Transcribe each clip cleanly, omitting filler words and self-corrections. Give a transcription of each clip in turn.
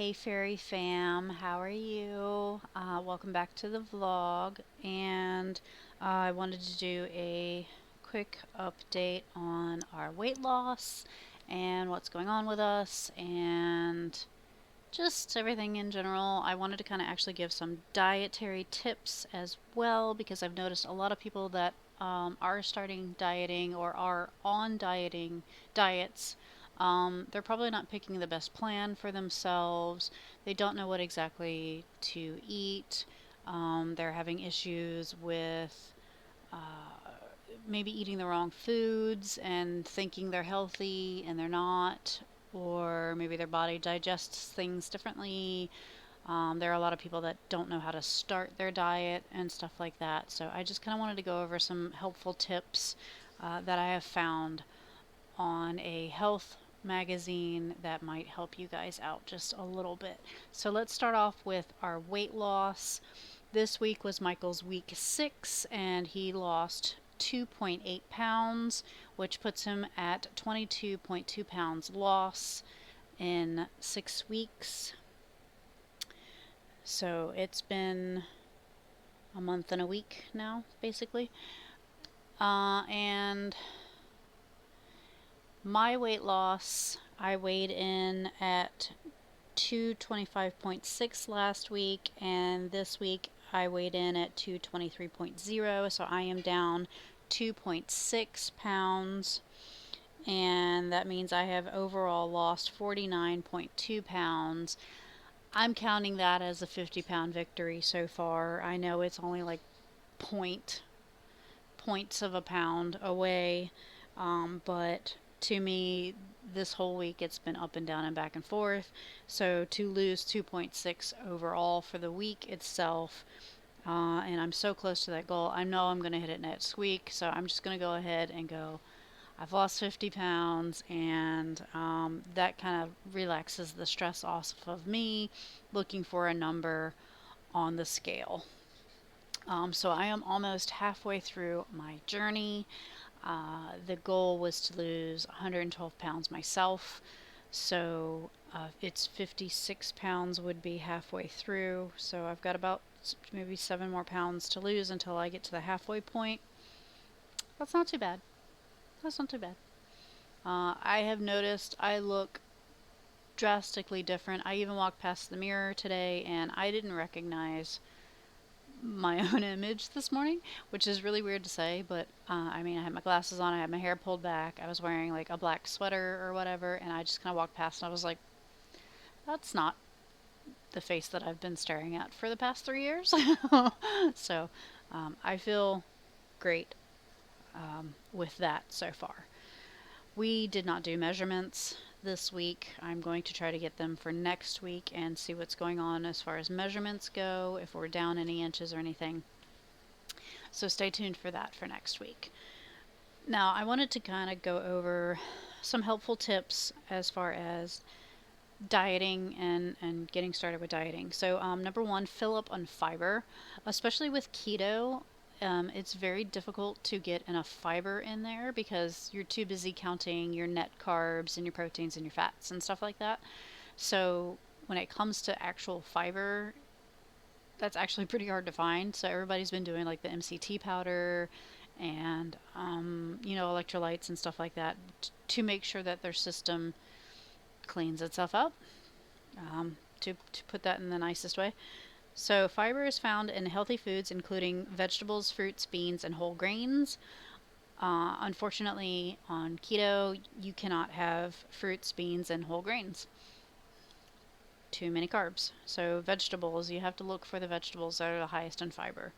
Hey Fairy Fam, how are you? Welcome back to the vlog. And I wanted to do a quick update on our weight loss and what's going on with us and just everything in general. I wanted to kind of actually give some dietary tips as well because I've noticed a lot of people that are starting dieting or are on diets. They're probably not picking the best plan for themselves. They don't know what exactly to eat. They're having issues with maybe eating the wrong foods and thinking they're healthy and they're not, or maybe their body digests things differently. There are a lot of people that don't know how to start their diet and stuff like that. So I just kind of wanted to go over some helpful tips that I have found on a health magazine that might help you guys out just a little bit. So let's start off with our weight loss. This week was Michael's week 6, and he lost 2.8 pounds, which puts him at 22.2 pounds loss in 6 weeks. So it's been a month and a week now, basically. And my weight loss, I weighed in at 225.6 last week, and this week I weighed in at 223.0, so I am down 2.6 pounds, and that means I have overall lost 49.2 pounds. I'm counting that as a 50-pound victory so far. I know it's only like points of a pound away, but to me, this whole week it's been up and down and back and forth. So to lose 2.6 overall for the week itself, and I'm so close to that goal. I know I'm going to hit it next week, so I'm just going to go ahead and go. I've lost 50 pounds, and that kind of relaxes the stress off of me looking for a number on the scale. So I am almost halfway through my journey. The goal was to lose 112 pounds myself. So it's 56 pounds would be halfway through. So I've got about maybe 7 more pounds to lose until I get to the halfway point. That's not too bad. That's not too bad. I have noticed I look drastically different. I even walked past the mirror today and I didn't recognize my own image this morning, which is really weird to say, but I mean, I had my glasses on, I had my hair pulled back, I was wearing like a black sweater or whatever, and I just kind of walked past and I was like, that's not the face that I've been staring at for the past 3 years. So I feel great with that so far. We did not do measurements this week. I'm going to try to get them for next week and see what's going on as far as measurements go, if we're down any inches or anything. So stay tuned for that for next week. Now, I wanted to kind of go over some helpful tips as far as dieting and getting started with dieting. So, number one, fill up on fiber, especially with keto. It's very difficult to get enough fiber in there because you're too busy counting your net carbs and your proteins and your fats and stuff like that. So, when it comes to actual fiber, that's actually pretty hard to find. So everybody's been doing like the MCT powder and electrolytes and stuff like that to make sure that their system cleans itself up. To put that in the nicest way. So fiber is found in healthy foods, including vegetables, fruits, beans, and whole grains. Unfortunately, on keto, you cannot have fruits, beans, and whole grains. Too many carbs. So vegetables, you have to look for the vegetables that are the highest in fiber.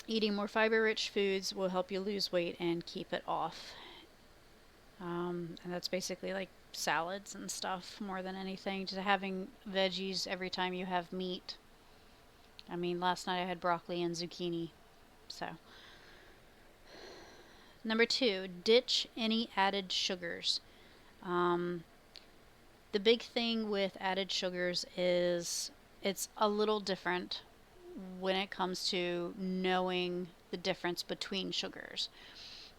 Eating more fiber-rich foods will help you lose weight and keep it off. And that's basically like salads and stuff more than anything. Just having veggies every time you have meat. I mean, last night I had broccoli and zucchini. So, number two, ditch any added sugars. The big thing with added sugars is it's a little different when it comes to knowing the difference between sugars.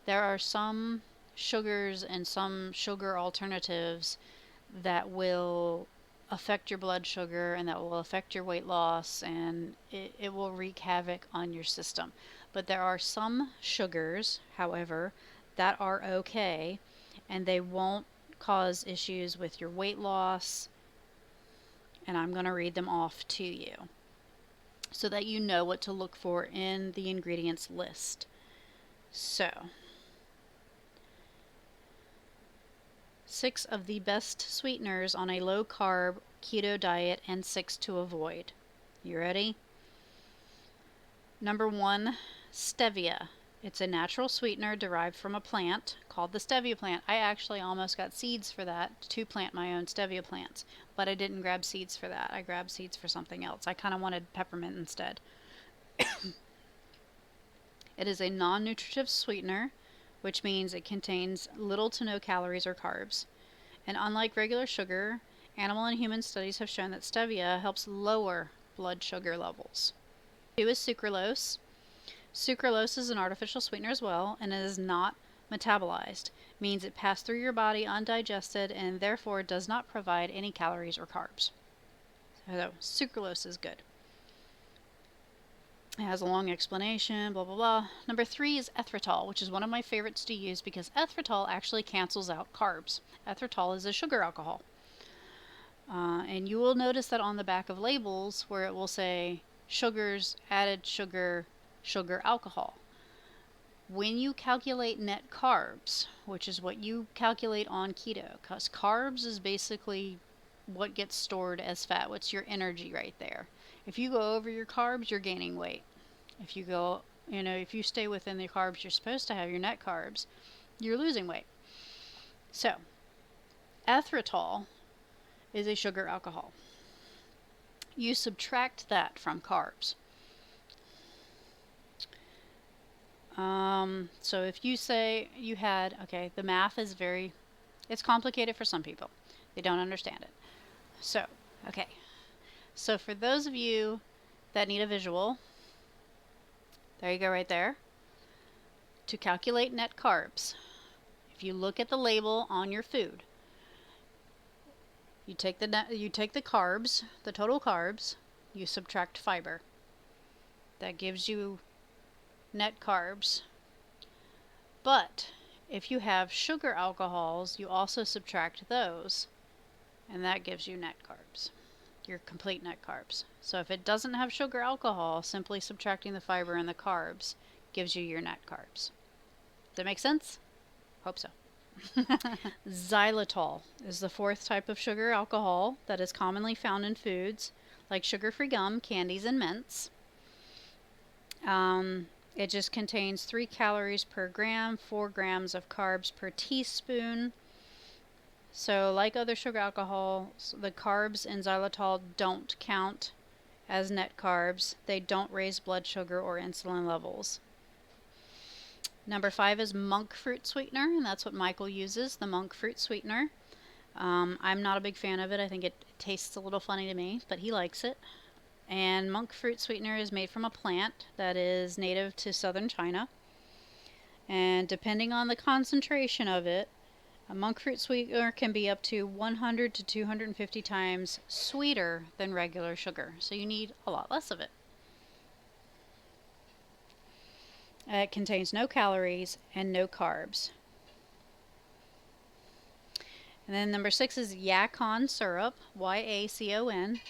There are some sugars and some sugar alternatives that will affect your blood sugar and that will affect your weight loss, and it will wreak havoc on your system. But there are some sugars, however, that are okay, and they won't cause issues with your weight loss. And I'm going to read them off to you so that you know what to look for in the ingredients list. So, 6 of the best sweeteners on a low carb keto diet and 6 to avoid. You ready? Number 1, stevia. It's a natural sweetener derived from a plant called the stevia plant. I actually almost got seeds for that to plant my own stevia plants, but I didn't grab seeds for that. I grabbed seeds for something else. I kind of wanted peppermint instead. It is a non-nutritive sweetener, which means it contains little to no calories or carbs. And unlike regular sugar, animal and human studies have shown that stevia helps lower blood sugar levels. 2 is sucralose. Sucralose is an artificial sweetener as well, and it is not metabolized, means it passed through your body undigested and therefore does not provide any calories or carbs. So sucralose is good. It has a long explanation, blah, blah, blah. Number 3 is erythritol, which is one of my favorites to use because erythritol actually cancels out carbs. Erythritol is a sugar alcohol. And you will notice that on the back of labels where it will say sugars, added sugar, sugar alcohol. When you calculate net carbs, which is what you calculate on keto, because carbs is basically what gets stored as fat, what's your energy right there. If you go over your carbs, you're gaining weight. If you go, if you stay within the carbs you're supposed to have, your net carbs, you're losing weight. So, erythritol is a sugar alcohol. You subtract that from carbs. So if you say you had, the math is it's complicated for some people. They don't understand it. So, So for those of you that need a visual, there you go right there. To calculate net carbs, if you look at the label on your food, you take the carbs, the total carbs, you subtract fiber. That gives you net carbs. But if you have sugar alcohols, you also subtract those, and that gives you net carbs, your complete net carbs. So if it doesn't have sugar alcohol, simply subtracting the fiber and the carbs gives you your net carbs. Does that make sense? Hope so. Xylitol is the 4th type of sugar alcohol that is commonly found in foods like sugar-free gum, candies, and mints. It just contains 3 calories per gram, 4 grams of carbs per teaspoon. So like other sugar alcohols, the carbs in xylitol don't count as net carbs. They don't raise blood sugar or insulin levels. Number 5 is monk fruit sweetener, and that's what Michael uses, the monk fruit sweetener. I'm not a big fan of it. I think it tastes a little funny to me, but he likes it. And monk fruit sweetener is made from a plant that is native to southern China. And depending on the concentration of it, a monk fruit sweetener can be up to 100 to 250 times sweeter than regular sugar. So you need a lot less of it. It contains no calories and no carbs. And then number 6 is yacon syrup, Y-A-C-O-N.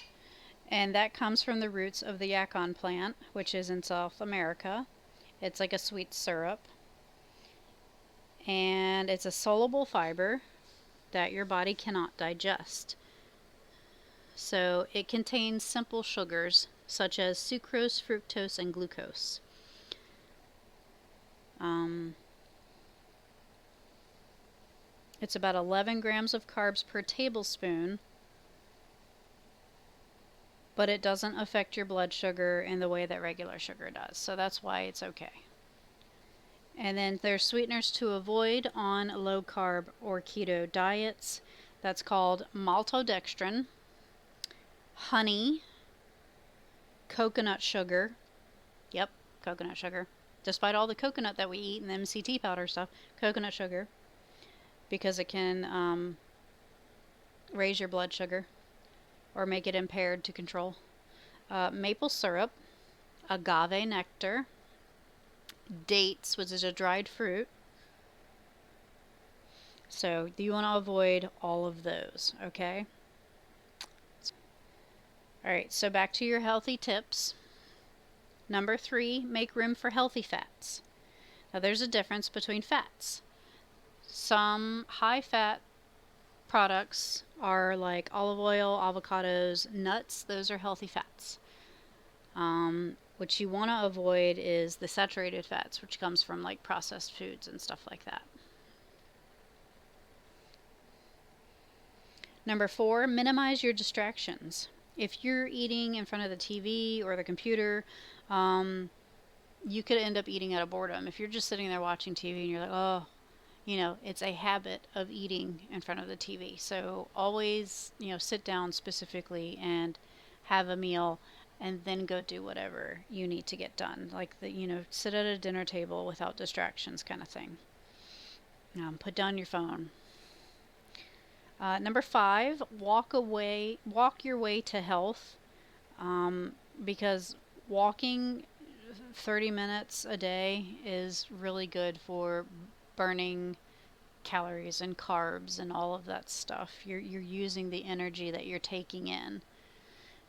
And that comes from the roots of the yacon plant, which is in South America. It's like a sweet syrup. And it's a soluble fiber that your body cannot digest. So it contains simple sugars such as sucrose, fructose, and glucose. It's about 11 grams of carbs per tablespoon, but it doesn't affect your blood sugar in the way that regular sugar does. So that's why it's okay. And then there's sweeteners to avoid on low carb or keto diets. That's called maltodextrin, honey, coconut sugar. Yep, coconut sugar. Despite all the coconut that we eat and the MCT powder stuff, coconut sugar, because it can raise your blood sugar or make it impaired to control. Maple syrup, agave nectar, dates, which is a dried fruit. So you want to avoid all of those, okay? All right, so back to your healthy tips. Number 3, make room for healthy fats. Now there's a difference between fats. Some high fat products are like olive oil, avocados, nuts. Those are healthy fats. What you want to avoid is the saturated fats, which comes from like processed foods and stuff like that. Number 4, minimize your distractions. If you're eating in front of the TV or the computer, you could end up eating out of boredom. If you're just sitting there watching TV and you're like, oh, it's a habit of eating in front of the TV. So always, sit down specifically and have a meal and then go do whatever you need to get done. Like sit at a dinner table without distractions kind of thing. Put down your phone. Number 5, walk your way to health, because walking 30 minutes a day is really good for burning calories and carbs and all of that stuff. You're using the energy that you're taking in.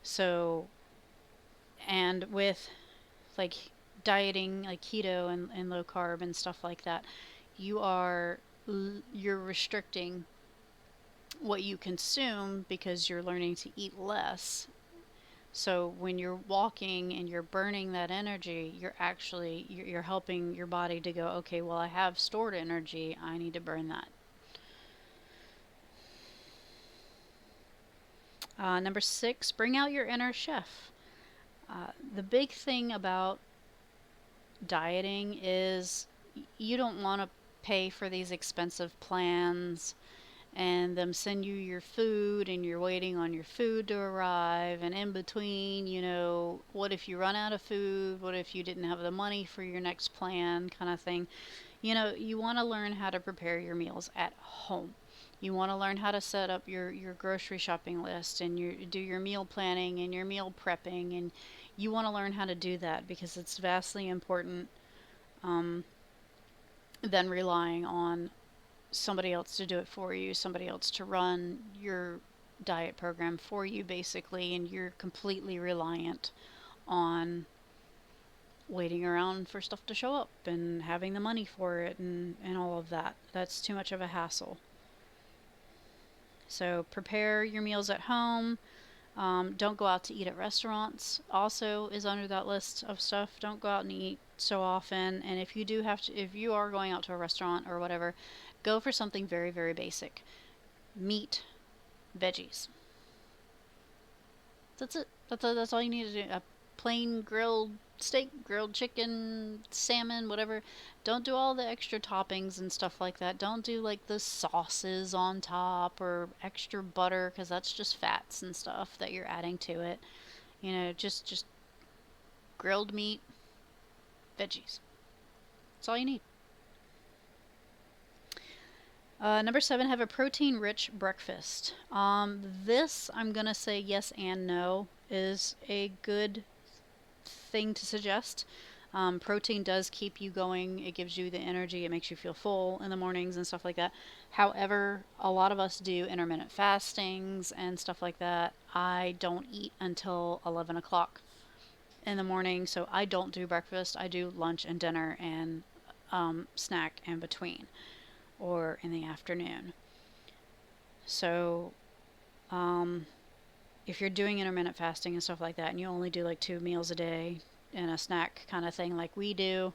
So, and with like dieting, like keto and low carb and stuff like that, you're restricting what you consume because you're learning to eat less. So when you're walking and you're burning that energy, you're helping your body to go, okay, well, I have stored energy, I need to burn that. Number 6, bring out your inner chef. The big thing about dieting is you don't want to pay for these expensive plans and them send you your food and you're waiting on your food to arrive, and in between, what if you run out of food, what if you didn't have the money for your next plan, kind of thing. You want to learn how to prepare your meals at home. You want to learn how to set up your grocery shopping list and do your meal planning and your meal prepping, and you want to learn how to do that because it's vastly important than relying on somebody else to do it for you, somebody else to run your diet program for you, basically, and you're completely reliant on waiting around for stuff to show up and having the money for it and all of that. That's too much of a hassle. So prepare your meals at home. Don't go out to eat at restaurants. Also is under that list of stuff. Don't go out and eat so often. And if you are going out to a restaurant or whatever, go for something very, very basic. Meat, veggies. That's it. That's all you need to do. A plain grilled steak, grilled chicken, salmon, whatever. Don't do all the extra toppings and stuff like that. Don't do like the sauces on top or extra butter, because that's just fats and stuff that you're adding to it. Just grilled meat, veggies. That's all you need. Number 7, have a protein-rich breakfast. This, I'm going to say yes and no, is a good thing to suggest. Protein does keep you going. It gives you the energy. It makes you feel full in the mornings and stuff like that. However, a lot of us do intermittent fastings and stuff like that. I don't eat until 11 o'clock in the morning, so I don't do breakfast. I do lunch and dinner and snack in between or in the afternoon. So if you're doing intermittent fasting and stuff like that and you only do like 2 meals a day and a snack kind of thing like we do,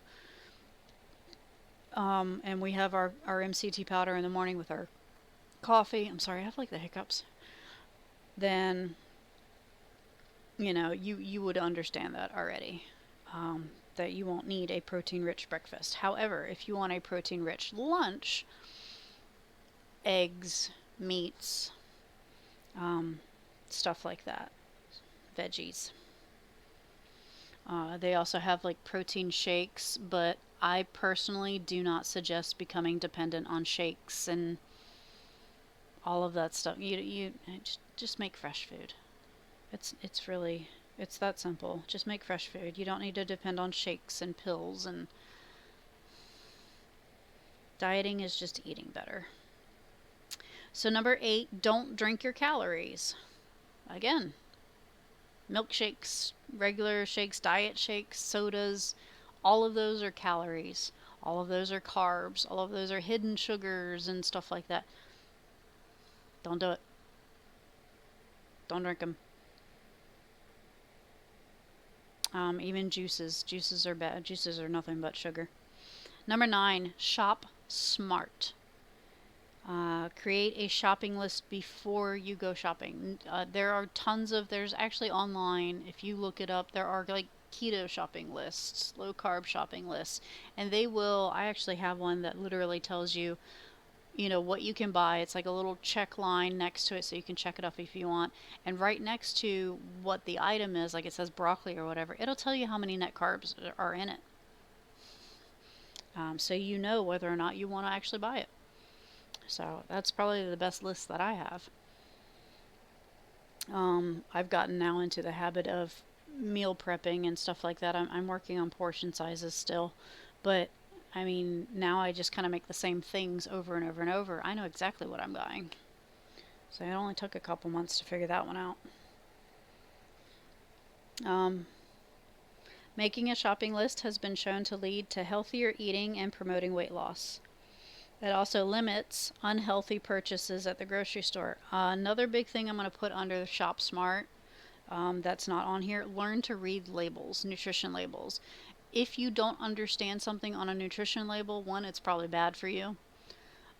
and we have our MCT powder in the morning with our coffee, I'm sorry, I have like the hiccups, then you would understand that already, that you won't need a protein-rich breakfast. However, if you want a protein-rich lunch, eggs, meats, stuff like that, veggies. They also have like protein shakes, but I personally do not suggest becoming dependent on shakes and all of that stuff. You just make fresh food. It's really it's that simple. Just make fresh food. You don't need to depend on shakes and pills, and dieting is just eating better. So number 8, don't drink your calories. Again, milkshakes, regular shakes, diet shakes, sodas, all of those are calories. All of those are carbs. All of those are hidden sugars and stuff like that. Don't do it. Don't drink them. Even juices. Juices are bad. Juices are nothing but sugar. Number 9, shop smart. Create a shopping list before you go shopping. There are tons of, there's actually online, if you look it up, there are like keto shopping lists, low carb shopping lists, and they will, I actually have one that literally tells you, what you can buy. It's like a little check line next to it so you can check it off if you want. And right next to what the item is, like it says broccoli or whatever, it'll tell you how many net carbs are in it. So you know whether or not you want to actually buy it. So that's probably the best list that I have. I've gotten now into the habit of meal prepping and stuff like that. I'm working on portion sizes still, but I mean, now I just kind of make the same things over and over and over. I know exactly what I'm buying. So it only took a couple months to figure that one out. Making a shopping list has been shown to lead to healthier eating and promoting weight loss. It also limits unhealthy purchases at the grocery store. Another big thing I'm going to put under Shop Smart that's not on here, learn to read labels, nutrition labels. If you don't understand something on a nutrition label, one, it's probably bad for you.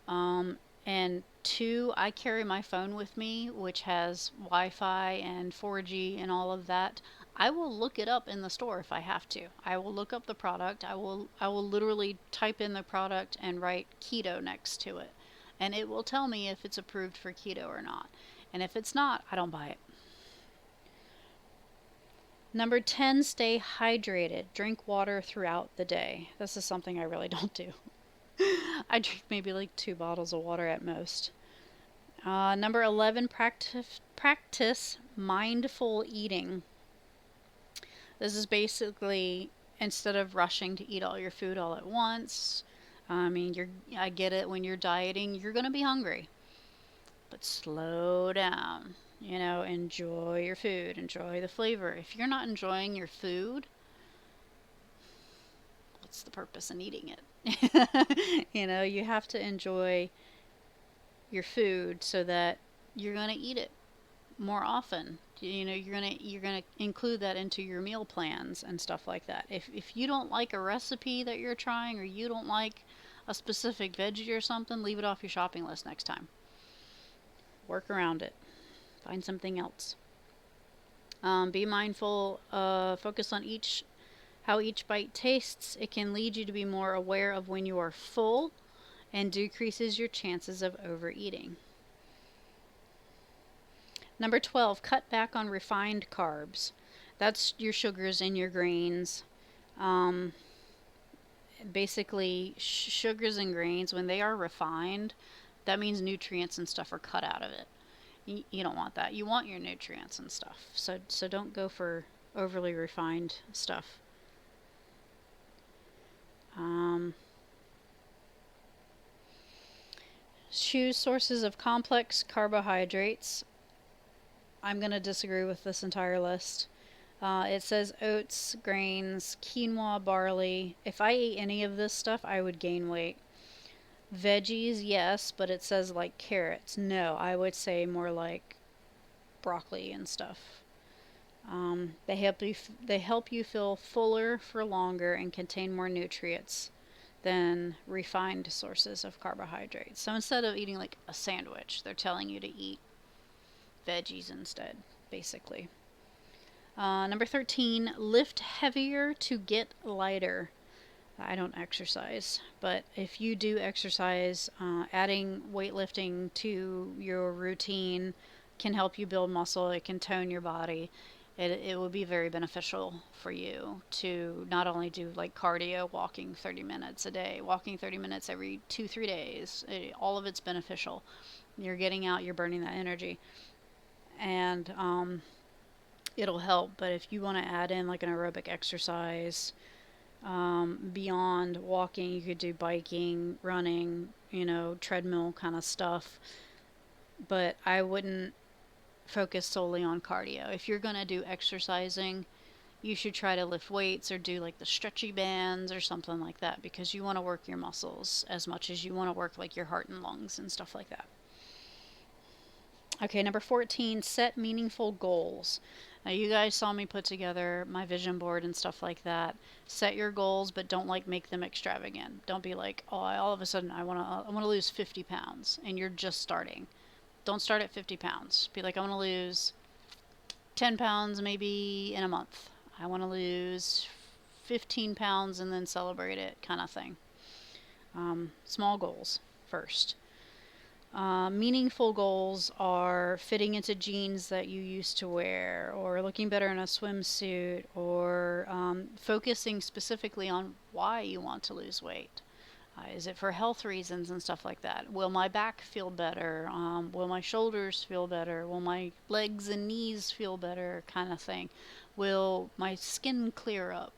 And two, I carry my phone with me, which has Wi-Fi and 4G and all of that. I will look it up in the store if I have to. I will look up the product. I will literally type in the product and write keto next to it. And it will tell me if it's approved for keto or not. And if it's not, I don't buy it. Number 10, stay hydrated. Drink water throughout the day. This is something I really don't do. I drink maybe like 2 bottles of water at most. Number 11, practice mindful eating. This is basically instead of rushing to eat all your food all at once. I mean, I get it, when you're dieting, you're going to be hungry. But slow down. Enjoy your food, enjoy the flavor. If you're not enjoying your food, what's the purpose in eating it? You have to enjoy your food so that you're going to eat it more often. You're going to include that into your meal plans and stuff like that. If you don't like a recipe that you're trying, or you don't like a specific veggie or something, leave it off your shopping list next time. Work around it. Find something else. Be mindful. Focus on how each bite tastes. It can lead you to be more aware of when you are full and decreases your chances of overeating. Number 12, cut back on refined carbs. That's your sugars and your grains. Basically, sugars and grains, when they are refined, that means nutrients and stuff are cut out of it. You don't want that. You want your nutrients and stuff. So don't go for overly refined stuff. Choose sources of complex carbohydrates. I'm going to disagree with this entire list. It says oats, grains, quinoa, barley. If I ate any of this stuff, I would gain weight. Veggies, yes, but it says like carrots. No, I would say more like broccoli and stuff. They help you feel fuller for longer and contain more nutrients than refined sources of carbohydrates. So instead of eating like a sandwich, they're telling you to eat veggies instead, basically. Number 13, lift heavier to get lighter. I don't exercise, but if you do exercise, adding weightlifting to your routine can help you build muscle. It can tone your body. It will be very beneficial for you to not only do like cardio, walking 30 minutes a day, walking 30 minutes every 2-3 days. All of it's beneficial. You're getting out, you're burning that energy. And it'll help. But if you want to add in like an aerobic exercise, beyond walking, you could do biking, running, treadmill kind of stuff. But I wouldn't focus solely on cardio. If you're going to do exercising, you should try to lift weights or do like the stretchy bands or something like that, because you want to work your muscles as much as you want to work like your heart and lungs and stuff like that. Okay, number 14, set meaningful goals. Now, you guys saw me put together my vision board and stuff like that. Set your goals, but don't like make them extravagant. Don't be like, oh, all of a sudden I want to lose 50 pounds, and you're just starting. Don't start at 50 pounds. Be like, I want to lose 10 pounds maybe in a month. I want to lose 15 pounds and then celebrate it, kind of thing. Small goals first. Meaningful goals are fitting into jeans that you used to wear, or looking better in a swimsuit, or focusing specifically on why you want to lose weight. Is it for health reasons and stuff like that? Will my back feel better? Will my shoulders feel better? Will my legs and knees feel better? Kind of thing. Will my skin clear up?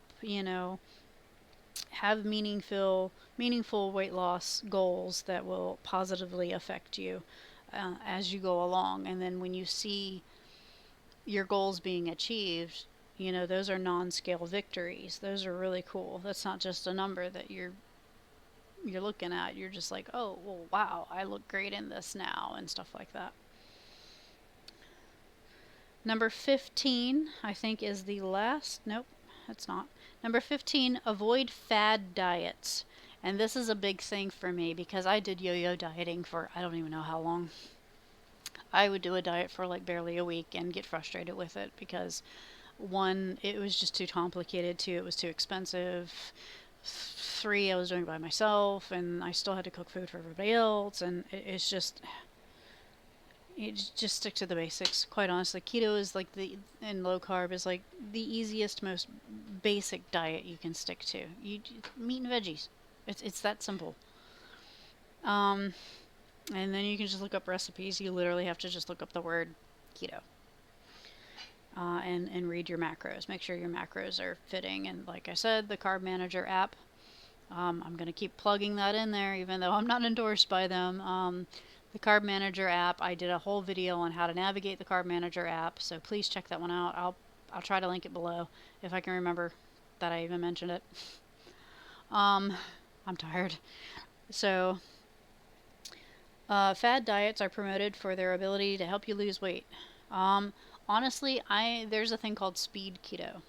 Have meaningful weight loss goals that will positively affect you as you go along. And then when you see your goals being achieved, those are non-scale victories. Those are really cool. That's not just a number that you're looking at. You're just like, oh, well, wow, I look great in this now, and stuff like that. Number 15, I think, is the last. Nope, it's not. Number 15, avoid fad diets. And this is a big thing for me because I did yo-yo dieting for I don't even know how long. I would do a diet for like barely a week and get frustrated with it because, one, it was just too complicated. Two, it was too expensive. Three, I was doing it by myself and I still had to cook food for everybody else. And it's just, you just stick to the basics. Quite honestly, keto is like and low carb is like the easiest, most basic diet you can stick to. Meat and veggies. It's that simple. Um, and then you can just look up recipes. You literally have to just look up the word keto. And read your macros. Make sure your macros are fitting. And like I said, the Carb Manager app. I'm going to keep plugging that in there, even though I'm not endorsed by them. The Carb Manager app, I did a whole video on how to navigate the Carb Manager app, so please check that one out. I'll try to link it below if I can remember that I even mentioned it. I'm tired. So, fad diets are promoted for their ability to help you lose weight. Honestly, there's a thing called speed keto.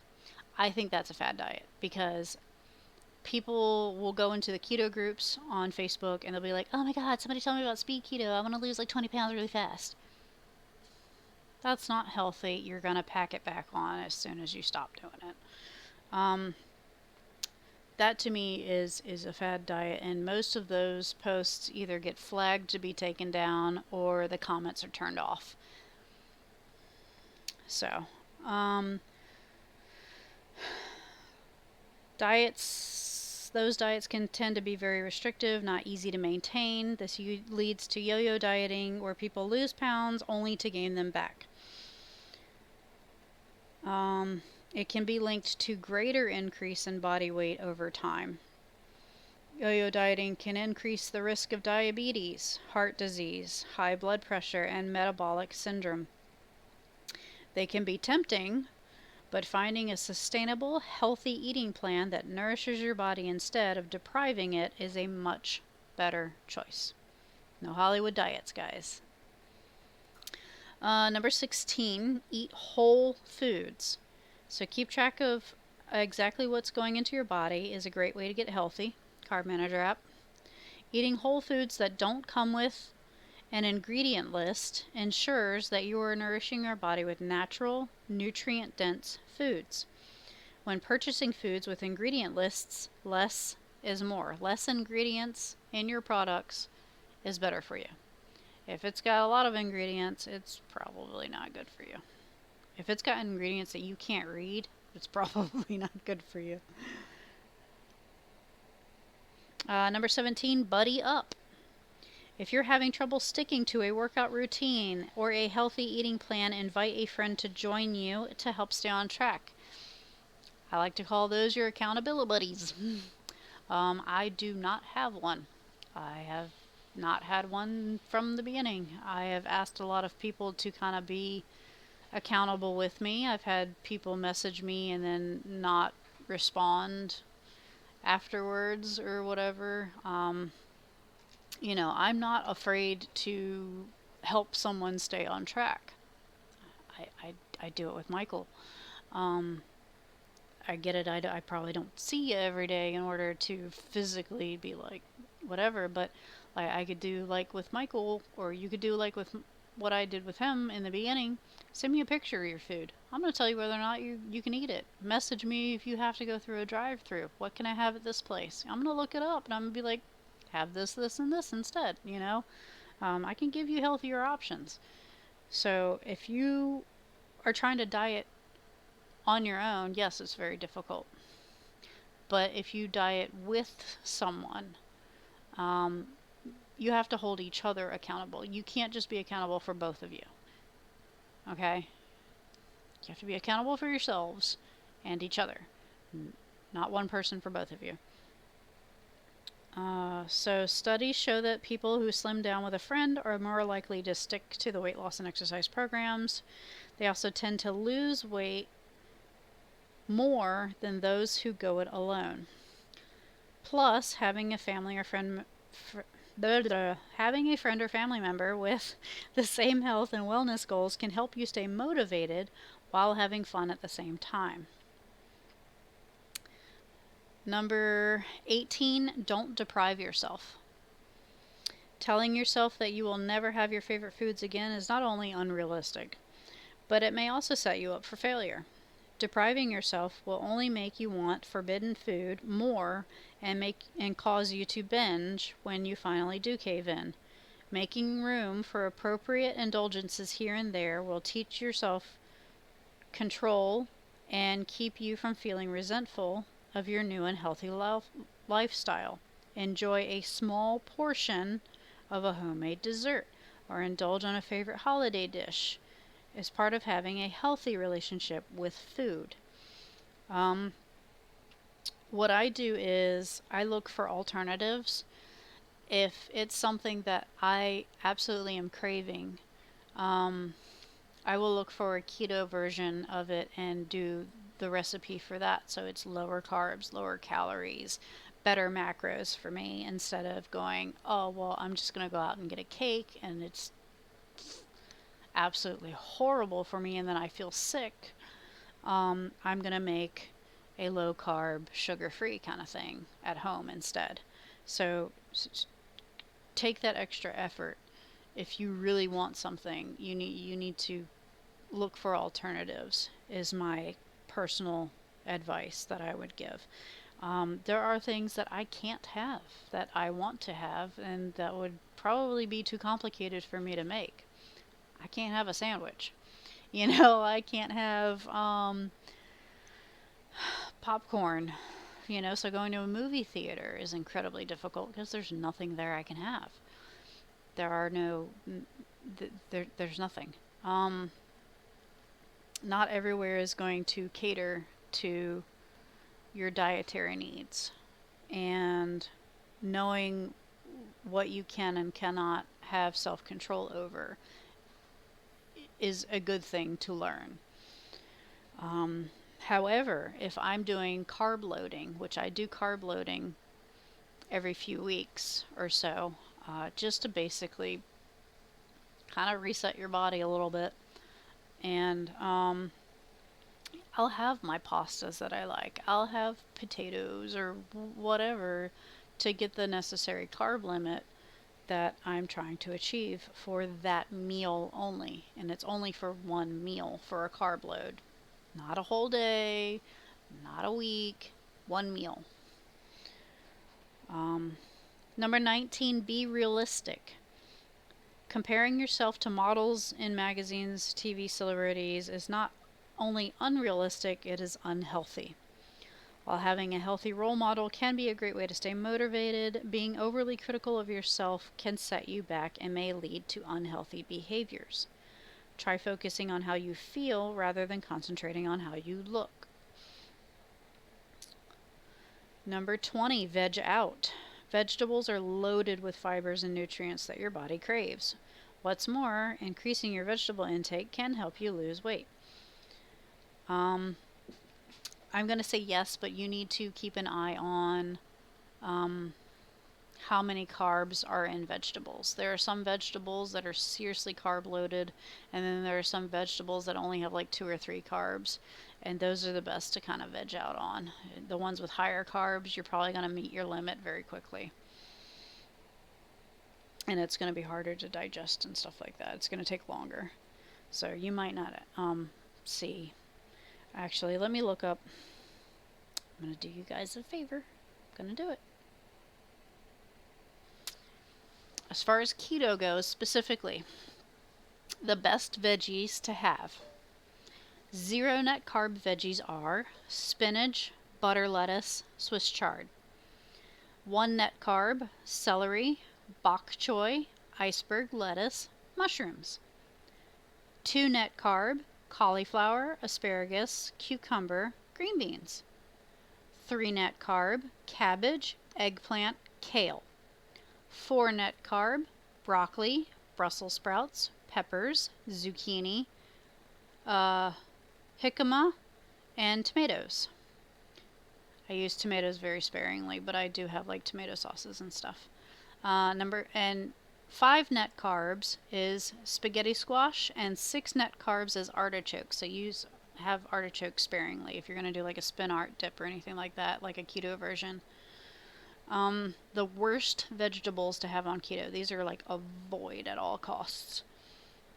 I think that's a fad diet because people will go into the keto groups on Facebook and they'll be like, oh my god, somebody tell me about speed keto. I want to lose like 20 pounds really fast. That's not healthy. You're going to pack it back on as soon as you stop doing it. That to me is a fad diet, and most of those posts either get flagged to be taken down or the comments are turned off. So, those diets can tend to be very restrictive, not easy to maintain. This leads to yo-yo dieting, where people lose pounds only to gain them back. It can be linked to greater increase in body weight over time. Yo-yo dieting can increase the risk of diabetes, heart disease, high blood pressure, and metabolic syndrome. They can be tempting, but finding a sustainable, healthy eating plan that nourishes your body instead of depriving it is a much better choice. No Hollywood diets, guys. Number 16, eat whole foods. So keep track of exactly what's going into your body is a great way to get healthy. Carb Manager app. Eating whole foods that don't come with an ingredient list ensures that you are nourishing your body with natural, nutrient-dense foods. When purchasing foods with ingredient lists, less is more. Less ingredients in your products is better for you. If it's got a lot of ingredients, it's probably not good for you. If it's got ingredients that you can't read, it's probably not good for you. Number 17, buddy up. If you're having trouble sticking to a workout routine or a healthy eating plan, invite a friend to join you to help stay on track. I like to call those your accountability buddies. I do not have one. I have not had one from the beginning. I have asked a lot of people to kind of be accountable with me. I've had people message me and then not respond afterwards or whatever. I'm not afraid to help someone stay on track. I do it with Michael. Um, I get it. I probably don't see you every day in order to physically be like whatever, but like I could do like with Michael, or you could do like with what I did with him in the beginning. Send me a picture of your food. I'm going to tell you whether or not you can eat it. Message me if you have to go through a drive through. What can I have at this place? I'm going to look it up and I'm going to be like, have this, this, and this instead, I can give you healthier options. So if you are trying to diet on your own, yes, it's very difficult. But if you diet with someone, um, you have to hold each other accountable. You can't just be accountable for both of you. Okay? You have to be accountable for yourselves and each other. Not one person for both of you. So studies show that people who slim down with a friend are more likely to stick to the weight loss and exercise programs. They also tend to lose weight more than those who go it alone. Plus, having a family or friend having a friend or family member with the same health and wellness goals can help you stay motivated while having fun at the same time. Number 18, don't deprive yourself. Telling yourself that you will never have your favorite foods again is not only unrealistic, but it may also set you up for failure. Depriving yourself will only make you want forbidden food more and cause you to binge when you finally do cave in. Making room for appropriate indulgences here and there will teach yourself control and keep you from feeling resentful of your new and healthy lifestyle. Enjoy a small portion of a homemade dessert or indulge on a favorite holiday dish as part of having a healthy relationship with food. What I do is I look for alternatives. If it's something that I absolutely am craving, I will look for a keto version of it and do the recipe for that. So it's lower carbs, lower calories, better macros for me, instead of going, oh, well, I'm just going to go out and get a cake and it's absolutely horrible for me and then I feel sick. I'm going to make a low carb, sugar free kind of thing at home instead. So take that extra effort. If you really want something, you need to look for alternatives, is my personal advice that I would give. There are things that I can't have that I want to have, and that would probably be too complicated for me to make. I can't have a sandwich. I can't have popcorn. So going to a movie theater is incredibly difficult because there's nothing there I can have. There are no, there's nothing. Not everywhere is going to cater to your dietary needs. And knowing what you can and cannot have self-control over is a good thing to learn. However, if I'm doing carb loading, which I do carb loading every few weeks or so, just to basically kind of reset your body a little bit. And I'll have my pastas that I like. I'll have potatoes or whatever to get the necessary carb limit that I'm trying to achieve for that meal only. And it's only for one meal for a carb load. Not a whole day, not a week, one meal. Number 19, be realistic. Comparing yourself to models in magazines, TV celebrities is not only unrealistic, it is unhealthy. While having a healthy role model can be a great way to stay motivated, being overly critical of yourself can set you back and may lead to unhealthy behaviors. Try focusing on how you feel rather than concentrating on how you look. Number 20, veg out. Vegetables are loaded with fibers and nutrients that your body craves. What's more, increasing your vegetable intake can help you lose weight. I'm going to say yes, but you need to keep an eye on how many carbs are in vegetables. There are some vegetables that are seriously carb loaded, and then there are some vegetables that only have like 2 or 3 carbs, and those are the best to kind of veg out on. The ones with higher carbs, you're probably going to meet your limit very quickly, and it's going to be harder to digest and stuff like that. It's going to take longer, so you might not see. Actually, let me look up. I'm going to do you guys a favor. I'm going to do it. As far as keto goes specifically, the best veggies to have. 0 net carb veggies are spinach, butter lettuce, Swiss chard. 1 net carb, celery, bok choy, iceberg lettuce, mushrooms. 2 net carb, cauliflower, asparagus, cucumber, green beans. 3 net carb, cabbage, eggplant, kale. 4 net carb, broccoli, Brussels sprouts, peppers, zucchini, jicama, and tomatoes. I use tomatoes very sparingly, but I do have like tomato sauces and stuff. 5 net carbs is spaghetti squash, and 6 net carbs is artichoke. So have artichoke sparingly if you're going to do like a spin art dip or anything like that, like a keto version. The worst vegetables to have on keto, these are like avoid at all costs.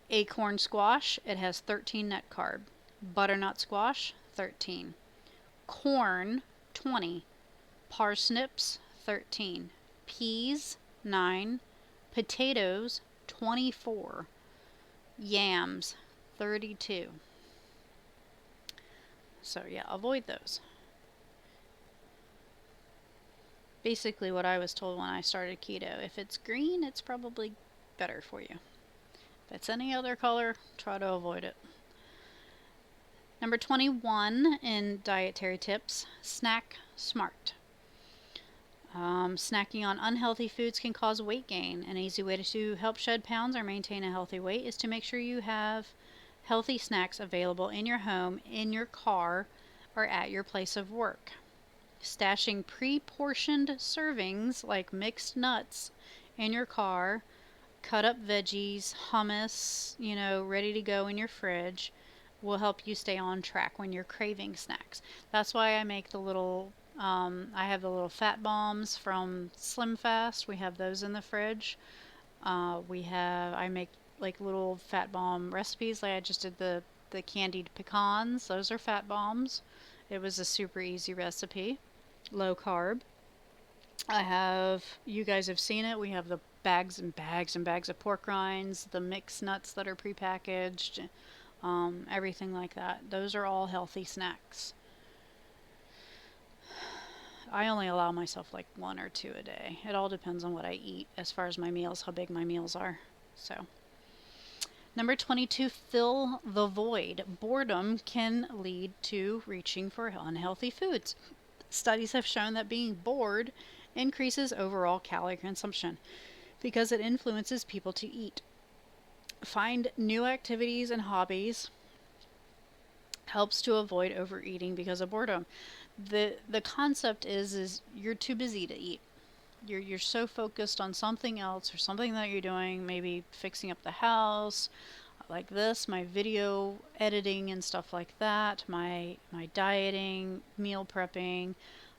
Acorn squash, it has 13 net carb. Butternut squash, 13. Corn, 20. Parsnips, 13. Peas, 9. Potatoes, 24. Yams, 32. So yeah, avoid those. Basically what I was told when I started keto. If it's green, it's probably better for you. If it's any other color, try to avoid it. Number 21 in dietary tips, snack smart. Snacking on unhealthy foods can cause weight gain. An easy way to help shed pounds or maintain a healthy weight is to make sure you have healthy snacks available in your home, in your car, or at your place of work. Stashing pre-portioned servings like mixed nuts in your car, cut up veggies, hummus, ready to go in your fridge will help you stay on track when you're craving snacks. That's why I make I have the little fat bombs from Slim Fast. We have those in the fridge. I make like little fat bomb recipes. Like I just did the candied pecans. Those are fat bombs. It was a super easy recipe. Low carb. You guys have seen it. We have the bags and bags and bags of pork rinds, the mixed nuts that are prepackaged, everything like that. Those are all healthy snacks. I only allow myself like 1 or 2 a day. It all depends on what I eat as far as my meals, how big my meals are. So, number 22, fill the void. Boredom can lead to reaching for unhealthy foods. Studies have shown that being bored increases overall calorie consumption because it influences people to eat. Find new activities and hobbies helps to avoid overeating because of boredom. The concept is you're too busy to eat. You're so focused on something else or something that you're doing, maybe fixing up the house, like this, my video editing and stuff like that, my dieting, meal prepping,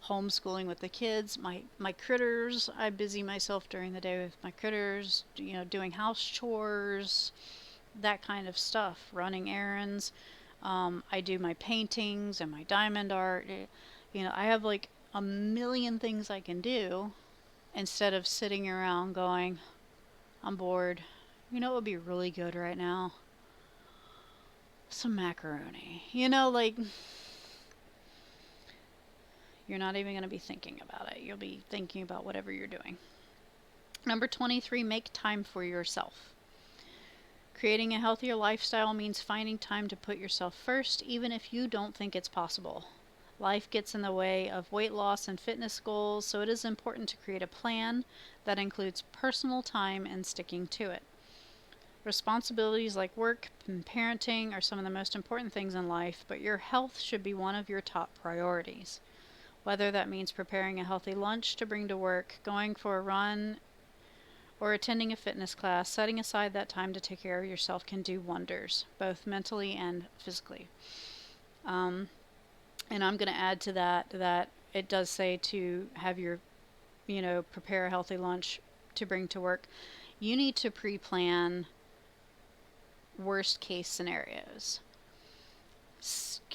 homeschooling with the kids, my critters. I busy myself during the day with my critters, doing house chores, that kind of stuff, running errands. I do my paintings and my diamond art. I have like a million things I can do instead of sitting around going, I'm bored. What would be really good right now? Some macaroni. You're not even going to be thinking about it. You'll be thinking about whatever you're doing. Number 23, make time for yourself. Creating a healthier lifestyle means finding time to put yourself first, even if you don't think it's possible. Life gets in the way of weight loss and fitness goals, so it is important to create a plan that includes personal time and sticking to it. Responsibilities like work and parenting are some of the most important things in life, but your health should be one of your top priorities. Whether that means preparing a healthy lunch to bring to work, going for a run, or attending a fitness class, setting aside that time to take care of yourself can do wonders, both mentally and physically. And I'm going to add to that it does say to have your, prepare a healthy lunch to bring to work. You need to pre-plan worst case scenarios.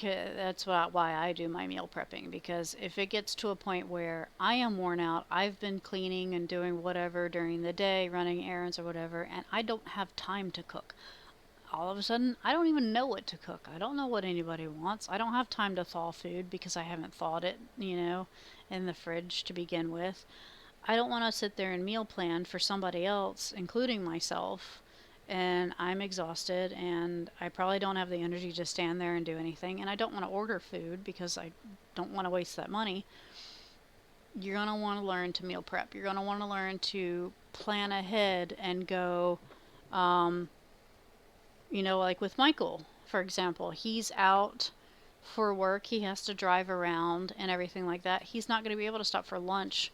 That's why I do my meal prepping, because if it gets to a point where I am worn out, I've been cleaning and doing whatever during the day, running errands or whatever, and I don't have time to cook. All of a sudden, I don't even know what to cook. I don't know what anybody wants. I don't have time to thaw food because I haven't thawed it, in the fridge to begin with. I don't want to sit there and meal plan for somebody else, including myself, and I'm exhausted and I probably don't have the energy to stand there and do anything, and I don't want to order food because I don't want to waste that money. You're going to want to learn to meal prep. You're going to want to learn to plan ahead and go, like with Michael, for example, he's out for work, he has to drive around and everything like that. He's not going to be able to stop for lunch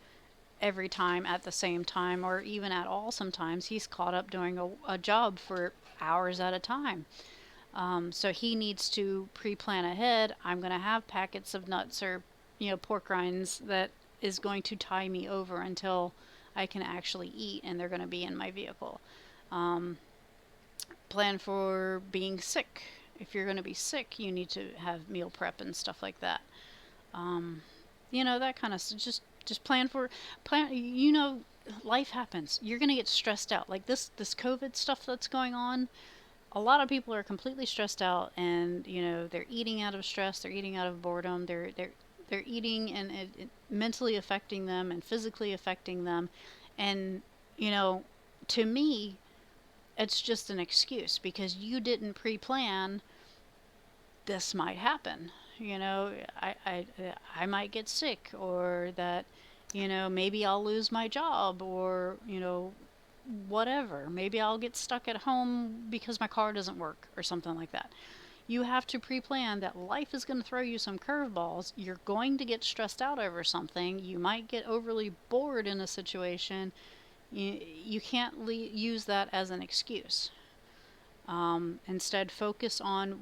every time at the same time, or even at all. Sometimes he's caught up doing a job for hours at a time. So he needs to pre-plan ahead. I'm going to have packets of nuts or pork rinds that is going to tie me over until I can actually eat, and they're going to be in my vehicle. Plan for being sick. If you're going to be sick, you need to have meal prep and stuff like that. That kind of just plan. Life happens. You're going to get stressed out. Like this COVID stuff that's going on, a lot of people are completely stressed out, and they're eating out of stress, they're eating out of boredom, they're eating, and it mentally affecting them and physically affecting them. And to me, it's just an excuse because you didn't pre-plan this might happen. I might get sick, or that maybe I'll lose my job, or whatever. Maybe I'll get stuck at home because my car doesn't work or something like that. You have to pre-plan that life is going to throw you some curveballs. You're going to get stressed out over something. You might get overly bored in a situation. You can't use that as an excuse. Instead, focus on,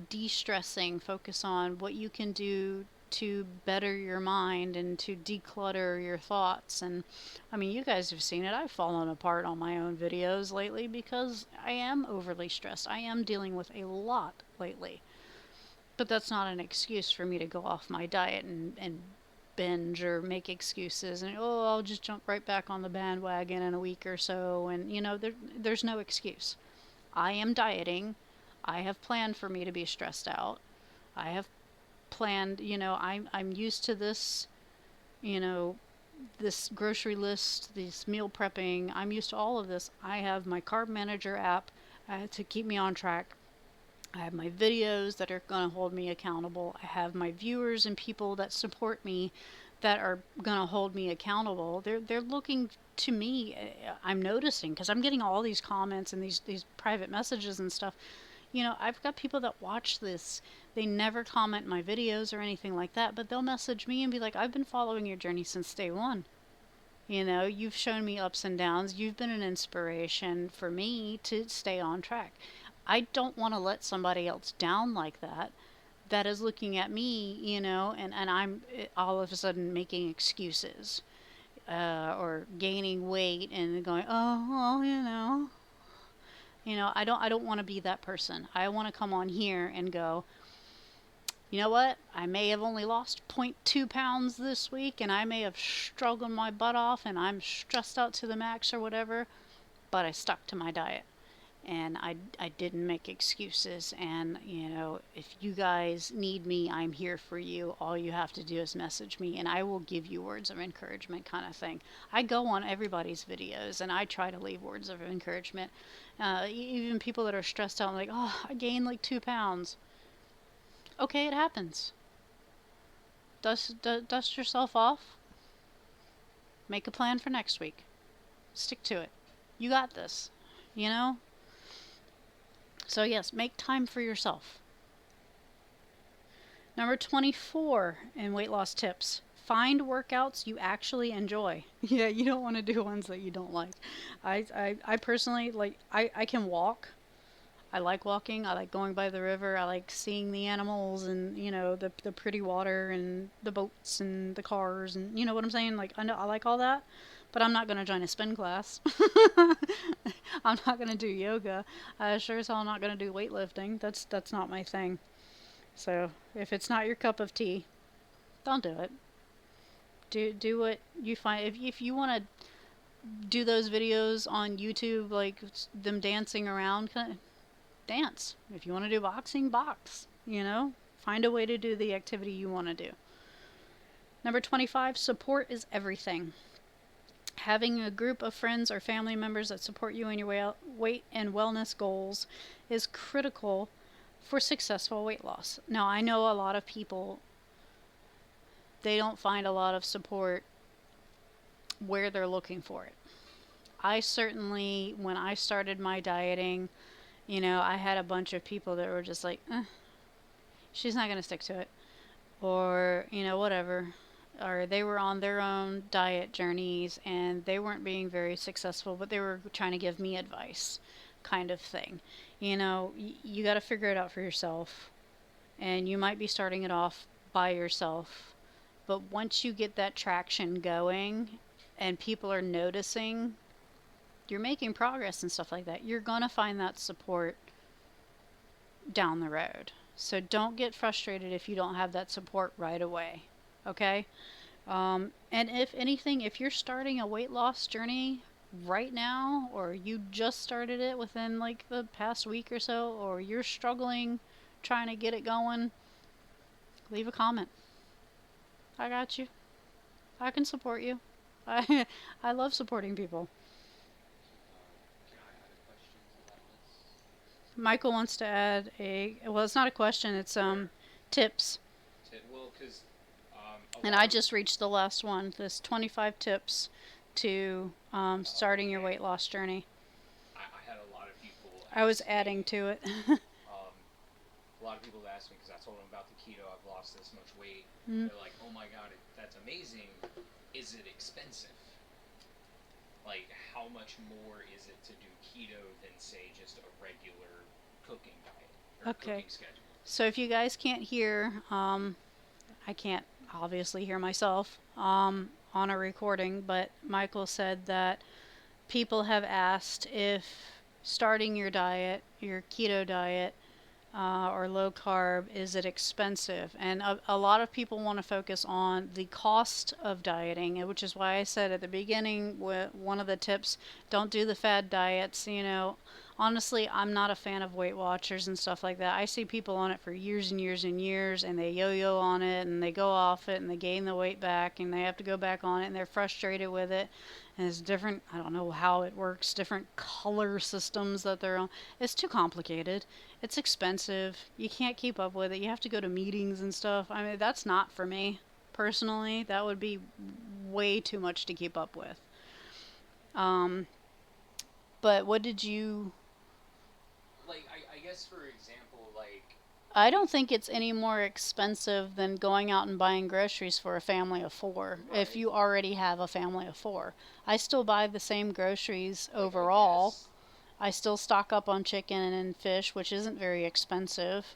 de-stressing. Focus on what you can do to better your mind and to declutter your thoughts. And I mean, you guys have seen it. I've fallen apart on my own videos lately because I am overly stressed. I am dealing with a lot lately. But that's not an excuse for me to go off my diet and binge or make excuses and I'll just jump right back on the bandwagon in a week or so. And there's no excuse. I am dieting. I have planned for me to be stressed out. I have planned, I'm used to this, this grocery list, this meal prepping. I'm used to all of this. I have my Carb Manager app to keep me on track. I have my videos that are going to hold me accountable. I have my viewers and people that support me that are going to hold me accountable. They're looking to me. I'm noticing because I'm getting all these comments and these private messages and stuff. I've got people that watch this. They never comment my videos or anything like that, but they'll message me and be like, I've been following your journey since day one. You've shown me ups and downs. You've been an inspiration for me to stay on track. I don't want to let somebody else down like that is looking at me, and I'm all of a sudden making excuses, or gaining weight and going, I don't want to be that person. I want to come on here and go, you know what? I may have only lost 0.2 pounds this week, and I may have struggled my butt off, and I'm stressed out to the max or whatever, but I stuck to my diet. and I didn't make excuses. And, if you guys need me, I'm here for you. All you have to do is message me, and I will give you words of encouragement, kind of thing. I go on everybody's videos, and I try to leave words of encouragement. Even people that are stressed out, like, oh, I gained like 2 pounds. Okay, it happens. Dust yourself off. Make a plan for next week. Stick to it. You got this. You know? So, yes, make time for yourself. Number 24 in weight loss tips. Find workouts you actually enjoy. Yeah, you don't want to do ones that you don't like. I personally, like, I can walk. I like walking. I like going by the river. I like seeing the animals and, the pretty water and the boats and the cars and, you know what I'm saying? Like, I know I like all that, but I'm not going to join a spin class. I'm not going to do yoga. I sure as hell not going to do weightlifting. That's not my thing. So, if it's not your cup of tea, don't do it. Do what you find. If you want to do those videos on YouTube, like them dancing around, dance. If you want to do boxing, box. Find a way to do the activity you want to do. Number 25, support is everything. Having a group of friends or family members that support you in your weight and wellness goals is critical for successful weight loss. Now, I know a lot of people, they don't find a lot of support where they're looking for it. I certainly, when I started my dieting, I had a bunch of people that were just like, she's not going to stick to it. Or, whatever. Or they were on their own diet journeys and they weren't being very successful, but they were trying to give me advice, kind of thing. You got to figure it out for yourself. And you might be starting it off by yourself. But once you get that traction going and people are noticing you're making progress and stuff like that, you're going to find that support down the road. So don't get frustrated if you don't have that support right away. Okay? And if anything, if you're starting a weight loss journey right now, or you just started it within like the past week or so, or you're struggling trying to get it going, leave a comment. I got you. I can support you. I love supporting people. Michael wants to add well, it's not a question, it's tips. Well, because and I just reached the last one. This 25 tips to starting your weight loss journey. I had a lot of people. I was adding to it. A lot of people asked me because I told them about the keto. I've lost this much weight. Mm. They're like, "Oh my god, that's amazing. Is it expensive? Like, how much more is it to do keto than say just a regular cooking diet or cooking schedule?" So if you guys can't hear, I can't obviously hear myself on a recording, but Michael said that people have asked if starting your diet, your keto diet, or low carb, is it expensive? And a lot of people want to focus on the cost of dieting, which is why I said at the beginning, one of the tips, don't do the fad diets. Honestly, I'm not a fan of Weight Watchers and stuff like that. I see people on it for years and years and years, and they yo-yo on it, and they go off it, and they gain the weight back, and they have to go back on it, and they're frustrated with it. And it's different, I don't know how it works, different color systems that they're on. It's too complicated. It's expensive. You can't keep up with it. You have to go to meetings and stuff. I mean, that's not for me, personally. That would be way too much to keep up with. But what did you... Like, I guess, for example, like... I don't think it's any more expensive than going out and buying groceries for a family of 4, Right. if you already have a family of 4. I still buy the same groceries overall. I still stock up on chicken and fish, which isn't very expensive.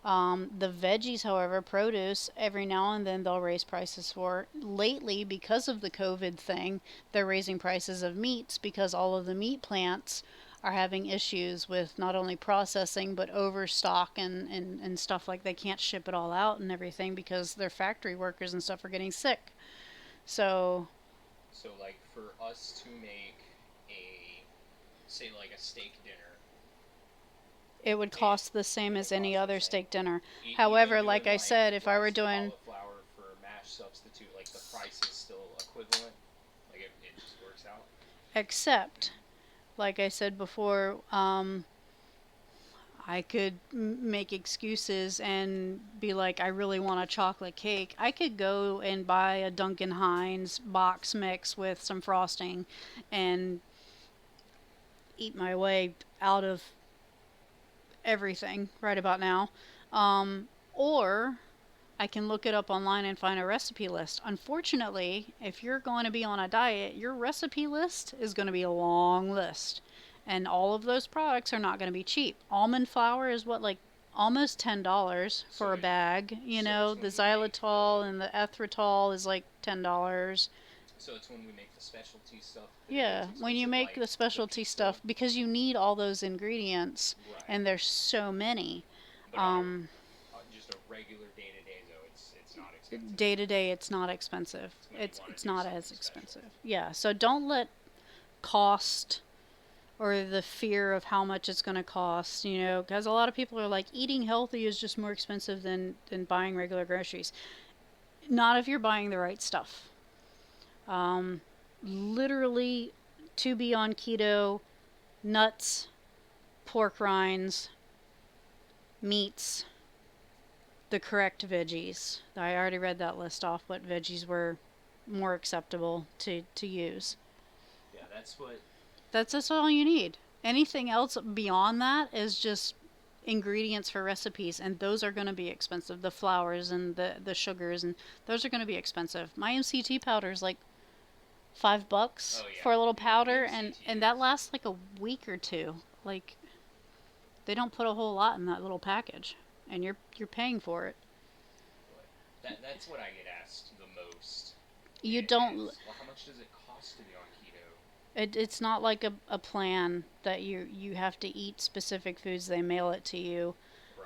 The veggies, however, produce, every now and then they'll raise prices for. Lately, because of the COVID thing, they're raising prices of meats because all of the meat plants are having issues with not only processing but overstock and stuff, like they can't ship it all out and everything because their factory workers and stuff are getting sick. So like, for us to make say, like, a steak dinner, It would and cost the same it as would any cost the other same. steak dinner. Even However, like doing I like said, if I were diced doing, cauliflower for mash substitute, like the price is still equivalent. Like it just works out. except, like I said before, I could make excuses and be like, I really want a chocolate cake. I could go and buy a Duncan Hines box mix with some frosting and eat my way out of everything right about now. Or I can look it up online and find a recipe list. Unfortunately, if you're going to be on a diet, your recipe list is going to be a long list. And all of those products are not going to be cheap. Almond flour is what, like almost $10 So for a it, bag. You so know, it's the when we make xylitol and the erythritol is like $10. the specialty stuff that it gets Yeah, when you expensive, make like the the specialty pizza. stuff, because you need all those ingredients, Right. and there's so many. But on Um, just a regular day to day though, it's not expensive. Day to day, it's not expensive. It's when you It's want to it's do not something as special. expensive. Yeah, so don't let cost or the fear of how much it's going to cost, because a lot of people are like, eating healthy is just more expensive than buying regular groceries. Not if you're buying the right stuff. Um, Literally, to be on keto, nuts, pork rinds, meats, the correct veggies. I already read that list off, what veggies were more acceptable to use. Yeah, that's what. That's all you need. Anything else beyond that is just ingredients for recipes, and those are going to be expensive. The flours and the sugars, and those are going to be expensive. My MCT powder is like $5 Oh yeah, for a little yeah. The powder, MCT and that is. lasts like a week or two. Like, they don't put a whole lot in that little package, and you're paying for it. But that's what I get asked the most. You don't. Is well, how much does it cost to be on keto? It's not like a plan that you have to eat specific foods. They mail it to you,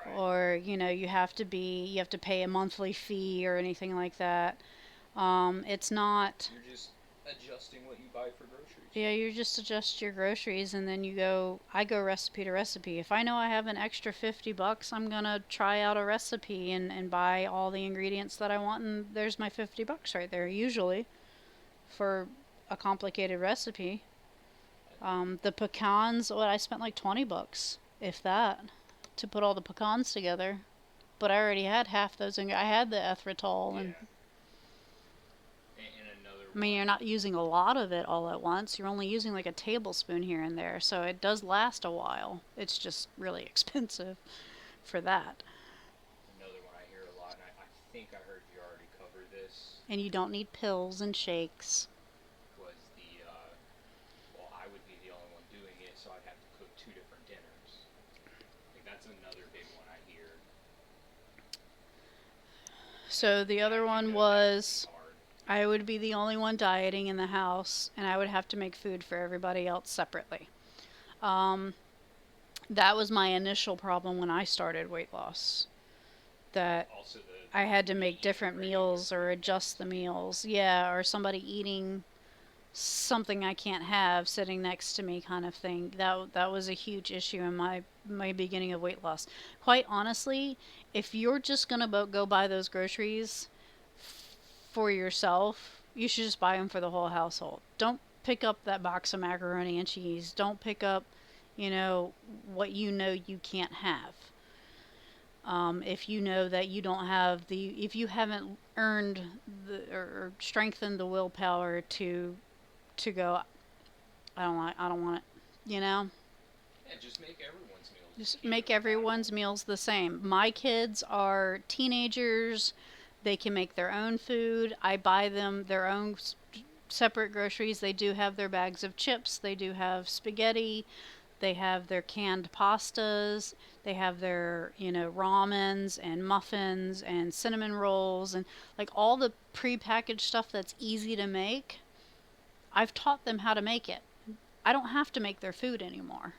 Right. or you have to pay a monthly fee or anything like that. It's not. You're just adjusting what you buy for groceries. Yeah, you just adjust your groceries and then you go. I go recipe to recipe. If I know I have an extra $50, I'm gonna try out a recipe and buy all the ingredients that I want, and there's my $50 right there. Usually for a complicated recipe. The pecans, what I spent like $20, if that, to put all the pecans together. But I already had half those, and I had the erythritol, and Yeah. And another I mean, one. you're not using a lot of it all at once. You're only using like a tablespoon here and there, so it does last a while. It's just really expensive for that. Another one I hear a lot, and I think I heard you already cover this. And you don't need pills and shakes. Was the well, I would be the only one doing it, so I'd have to cook two different dinners. Like that's another big one I hear, So the and I other think one that would be was hard. I would be the only one dieting in the house, and I would have to make food for everybody else separately. Um, that was my initial problem when I started weight loss. That Also, I had to the make eating different regular meals or food adjust next the to people. meals. Yeah, or somebody eating something I can't have sitting next to me kind of thing. That was a huge issue in my beginning of weight loss. Quite honestly, if you're just going to go buy those groceries for yourself, you should just buy them for the whole household. Don't pick up that box of macaroni and cheese. Don't pick up, what you can't have. If you know that you don't have if you haven't earned or strengthened the willpower to go, I don't want it, you know. Yeah, just make everyone's meals Just keto make compatible. everyone's meals the same. My kids are teenagers. They can make their own food. I buy them their own separate groceries. They do have their bags of chips. They do have spaghetti. They have their canned pastas. They have their, ramens and muffins and cinnamon rolls and like all the prepackaged stuff that's easy to make. I've taught them how to make it. I don't have to make their food anymore.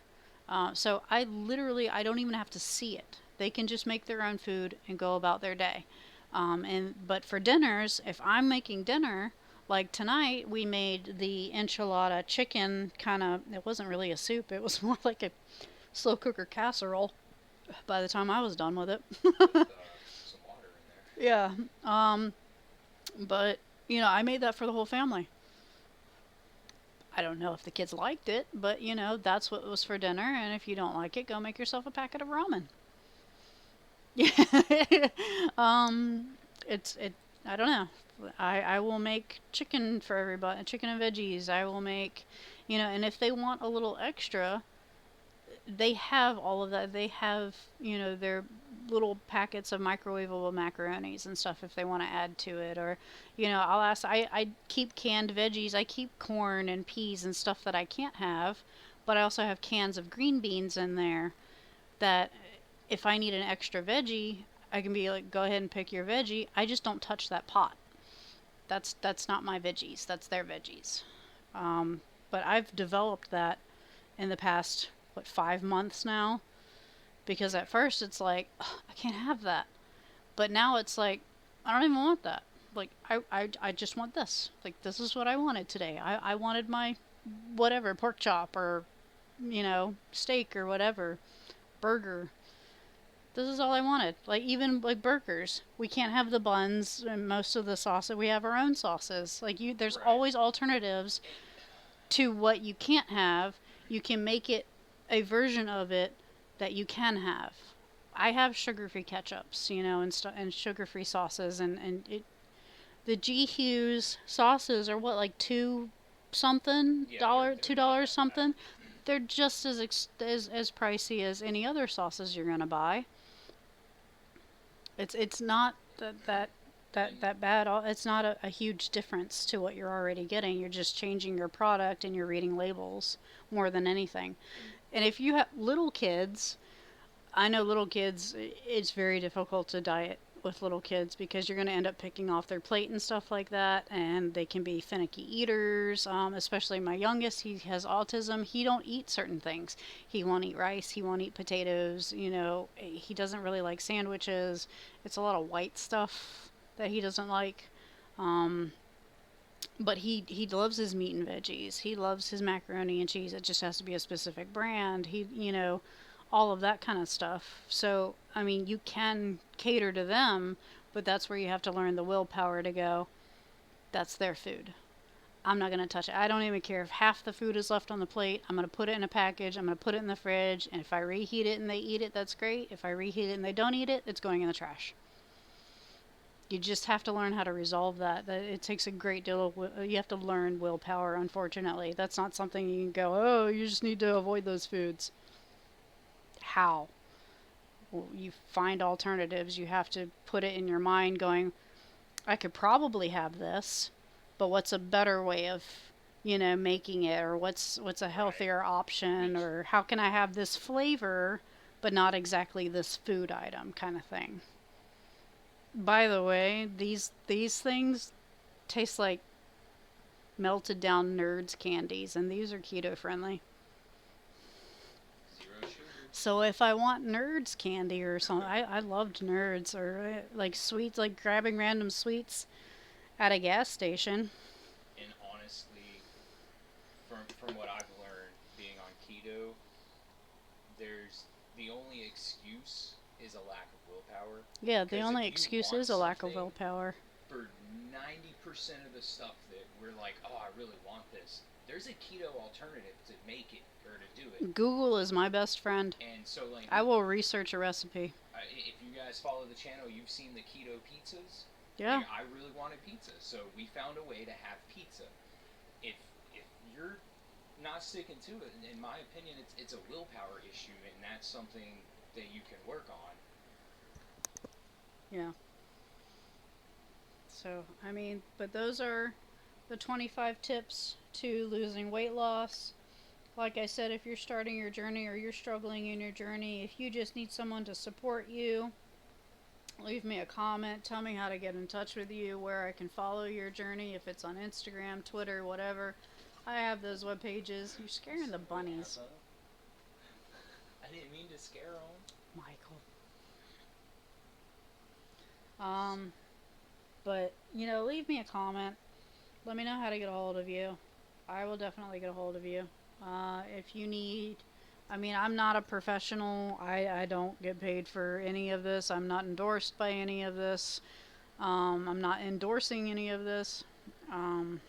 So I don't even have to see it. They can just make their own food and go about their day. But for dinners, if I'm making dinner, like tonight, we made the enchilada chicken kind of. It wasn't really a soup. It was more like a slow cooker casserole. by the time I was done with it. with some water in there. Yeah. Um, but, I made that for the whole family. I don't know if the kids liked it, but, that's what was for dinner. And if you don't like it, go make yourself a packet of ramen. Yeah. um, it. I don't know. I will make chicken for everybody, chicken and veggies. I will make, and if they want a little extra, they have all of that. They have, their little packets of microwavable macaronis and stuff if they want to add to it. Or, I'll ask, I keep canned veggies. I keep corn and peas and stuff that I can't have, but I also have cans of green beans in there that if I need an extra veggie, I can be like, go ahead and pick your veggie. I just don't touch that pot. That's not my veggies. That's their veggies. Um, but I've developed that in the past 5 months now, because at first it's like, "Ugh, I can't have that," but now it's like, I don't even want that. Like I just want this. Like this is what I wanted today. I wanted my whatever pork chop or steak or whatever burger. This is all I wanted. Like even like burgers, we can't have the buns and most of the sauces. We have our own sauces. Like there's Right. always alternatives And, to what you can't have. You can make it a version of it that you can have. I have sugar-free ketchups, and sugar-free sauces, and the G Hughes sauces are what, like two something yeah, dollar, they're two not dollars that bad. something. They're just as pricey as any other sauces you're gonna buy. It's not And that bad. It's not a huge difference to what you're already getting. You're just changing your product and you're reading labels more than anything. and And if you have little kids, I know little kids, it's very difficult to diet with little kids because you're going to end up picking off their plate and stuff like that, and they can be finicky eaters. Especially my youngest, he has autism. He don't eat certain things. He won't eat rice. He won't eat potatoes. He doesn't really like sandwiches. It's a lot of white stuff that he doesn't like. Um, but he loves his meat and veggies. He loves his macaroni and cheese. It just has to be a specific brand. All of that kind of stuff. So, I mean, you can cater to them, but that's where you have to learn the willpower to go, that's their food. I'm not going to touch it. I don't even care if half the food is left on the plate. I'm going to put it in a package. I'm going to put it in the fridge. And if I reheat it and they eat it, that's great. If I reheat it and they don't eat it, it's going in the trash. You just have to learn how to resolve that. It takes a great deal of, you have to learn willpower, unfortunately. That's not something you can go, oh, you just need to avoid those foods. How? Well, you find alternatives. You have to put it in your mind going, I could probably have this, but what's a better way of, making it, or what's a right. healthier option, Which or how can I have this flavor but not exactly this food item kind of thing. By the way, these things taste like melted down nerds candies, and these are keto friendly. zero sugar. So if I want nerds candy or something, I loved nerds, or like sweets, like grabbing random sweets at a gas station. And honestly, from what I've learned being on keto, there's the only excuse is a lack of willpower. Yeah, the Because if only you excuse want is a lack of something, willpower. for 90% of the stuff that we're like, oh, I really want this, there's a keto alternative to make it or to do it. Google is my best friend. And so, like, I will research a recipe. if you guys follow the channel, you've seen the keto pizzas. Yeah. Like, I really wanted pizza, so we found a way to have pizza. If you're not sticking to it, in my opinion, it's a willpower issue, and that's something that you can work on. Yeah. So, I mean, but those are the 25 tips to losing weight loss. Like I said, if you're starting your journey or you're struggling in your journey, if you just need someone to support you, leave me a comment. Tell me how to get in touch with you, where I can follow your journey, if it's on Instagram, Twitter, whatever. I have those web pages. You're scaring the bunnies, I didn't mean to scare them. Michael. Um, but leave me a comment. Let me know how to get a hold of you. I will definitely get a hold of you. If you need I mean, I'm not a professional. I don't get paid for any of this. I'm not endorsed by any of this. I'm not endorsing any of this. Um,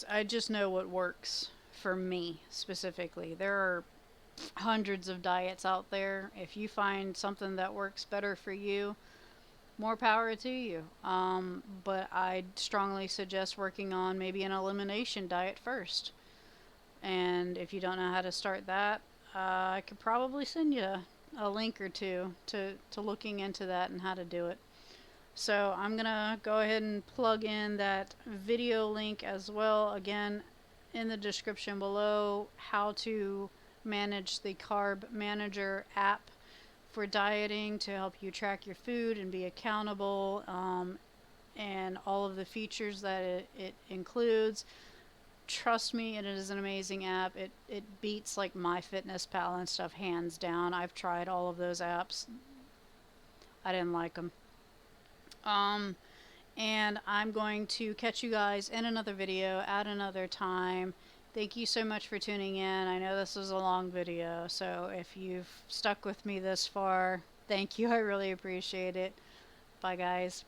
I just know what works for me specifically. There are hundreds of diets out there. If you find something that works better for you, more power to you. But I strongly suggest working on maybe an elimination diet first. And if you don't know how to start that, I could probably send you a link or two to looking into that and how to do it. So I'm going to go ahead and plug in that video link as well. Again, in the description below, how to manage the Carb Manager app for dieting to help you track your food and be accountable, and all of the features that it includes. Trust me, it is an amazing app. It beats like MyFitnessPal and stuff hands down. I've tried all of those apps. I didn't like them. Um, and I'm going to catch you guys in another video at another time. Thank you so much for tuning in. I know this was a long video, so if you've stuck with me this far, thank you. I really appreciate it. Bye, guys.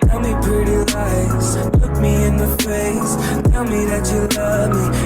Tell me pretty lies, look me in the face. Tell me that you love me.